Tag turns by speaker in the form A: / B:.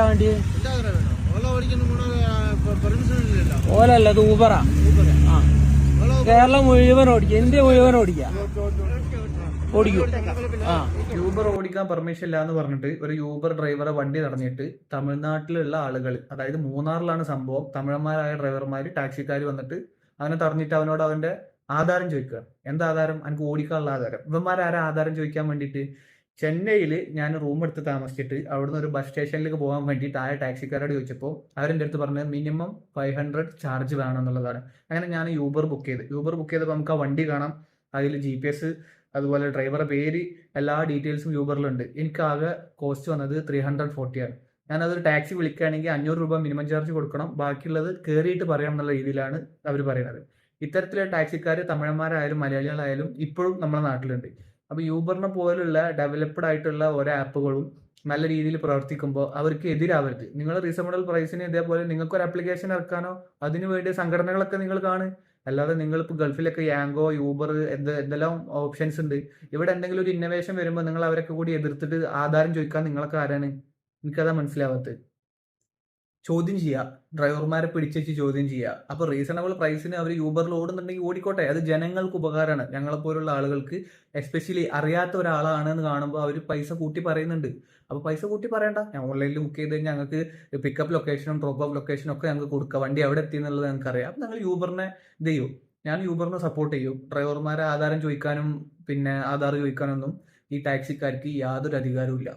A: വണ്ടി ഓലല്ല അത് ഊബറാ. ആ കേരളം മുഴുവൻ ഓടിക്കുക, ഇന്ത്യ മുഴുവൻ ഓടിക്കുക, ഓടിക്കും. ആ
B: യൂബർ ഓടിക്കാൻ പെർമിഷൻ ഇല്ല എന്ന് പറഞ്ഞിട്ട് ഒരു യൂബർ ഡ്രൈവറെ വണ്ടി തടഞ്ഞിട്ട് തമിഴ്നാട്ടിലുള്ള ആളുകൾ, അതായത് മൂന്നാറിലാണ് സംഭവം, തമിഴന്മാരായ ഡ്രൈവർമാർ ടാക്സിക്കാർ വന്നിട്ട് അവനെ തടഞ്ഞിട്ട് അവനോട് അവന്റെ ആധാരം ചോദിക്കുക. എന്താ ആധാരം? എനിക്ക് ഓടിക്കാനുള്ള ആധാരം. ഇവന്മാരാരാ ആധാരം ചോദിക്കാൻ വേണ്ടിയിട്ട്? ചെന്നൈയിൽ ഞാൻ റൂം എടുത്ത് താമസിച്ചിട്ട് അവിടുന്ന് ഒരു ബസ് സ്റ്റേഷനിലേക്ക് പോകാൻ വേണ്ടിയിട്ട് ആയ ടാക്സിക്കാരോട് ചോദിച്ചപ്പോൾ അവരെൻ്റെ അടുത്ത് പറഞ്ഞത് മിനിമം 500 ചാർജ് വേണം എന്നുള്ളതാണ്. അങ്ങനെ ഞാൻ യൂബർ ബുക്ക് ചെയ്തപ്പോൾ നമുക്ക് ആ വണ്ടി കാണാം, അതിൽ GPS, അതുപോലെ ഡ്രൈവറുടെ പേര്, എല്ലാ ഡീറ്റെയിൽസും യൂബറിലുണ്ട്. എനിക്ക് ആകെ കോസ്റ്റ് വന്നത് 340 ആണ്. ഞാനതൊരു ടാക്സി വിളിക്കുകയാണെങ്കിൽ 500 രൂപ മിനിമം ചാർജ് കൊടുക്കണം, ബാക്കിയുള്ളത് കയറിയിട്ട് പറയാം എന്നുള്ള രീതിയിലാണ് അവർ പറയുന്നത്. ഇത്തരത്തിലുള്ള ടാക്സിക്കാർ തമിഴന്മാരായാലും മലയാളികളായാലും ഇപ്പോഴും നമ്മുടെ നാട്ടിലുണ്ട്. അപ്പോൾ യൂബറിനെ പോലുള്ള ഡെവലപ്ഡ് ആയിട്ടുള്ള ഓരോ ആപ്പുകളും നല്ല രീതിയിൽ പ്രവർത്തിക്കുമ്പോൾ അവർക്ക് എതിരാവരുത്. നിങ്ങൾ റീസണബിൾ പ്രൈസിന് ഇതേപോലെ നിങ്ങൾക്കൊരു ആപ്ലിക്കേഷൻ ഇറക്കാനോ അതിനു വേണ്ടി സംഘടനകളൊക്കെ നിങ്ങൾ കാണും. അല്ലാതെ നിങ്ങളിപ്പോൾ ഗൾഫിലൊക്കെ യാങ്കോ, യൂബർ എന്തെല്ലാം ഓപ്ഷൻസ് ഉണ്ട്. ഇവിടെ എന്തെങ്കിലും ഒരു ഇന്നോവേഷൻ വരുമ്പോൾ നിങ്ങൾ അവരൊക്കെ കൂടി എതിർത്തിട്ട് ആധാരം ചോദിക്കാൻ നിങ്ങളൊക്കെ ആരാണ്? എനിക്കതാ മനസ്സിലാവാത്തത്. ചോദ്യം ചെയ്യുക, ഡ്രൈവർമാരെ പിടിച്ചു ചോദ്യം ചെയ്യുക. അപ്പോൾ റീസണബിൾ പ്രൈസിന് അവർ യൂബറിൽ ഓടുന്നുണ്ടെങ്കിൽ ഓടിക്കോട്ടെ, അത് ജനങ്ങൾക്ക് ഉപകാരമാണ്. ഞങ്ങളെപ്പോലുള്ള ആളുകൾക്ക്, എസ്പെഷ്യലി അറിയാത്ത ഒരാളാണെന്ന് കാണുമ്പോൾ അവർ പൈസ കൂട്ടി പറയുന്നുണ്ട്. അപ്പോൾ പൈസ കൂട്ടി പറയണ്ട, ഞാൻ ഓൺലൈനിൽ ബുക്ക് ചെയ്ത് കഴിഞ്ഞാൽ ഞങ്ങൾക്ക് പിക്കപ്പ് ലൊക്കേഷനും ഡ്രോപ്പ് ഓഫ് ലൊക്കേഷനും ഒക്കെ ഞങ്ങൾക്ക് കൊടുക്കുക, വണ്ടി എവിടെ എത്തി എന്നുള്ളത് ഞങ്ങൾക്ക് അറിയാം. അപ്പോൾ ഞങ്ങൾ യൂബറിനെ ഇത് ചെയ്യും. ഞാൻ യൂബറിനെ സപ്പോർട്ട് ചെയ്യും. ഡ്രൈവർമാരെ ആധാരം ചോദിക്കാനും പിന്നെ ആധാർ ചോദിക്കാനൊന്നും ഈ ടാക്സിക്കാർക്ക് യാതൊരു അധികാരവും ഇല്ല.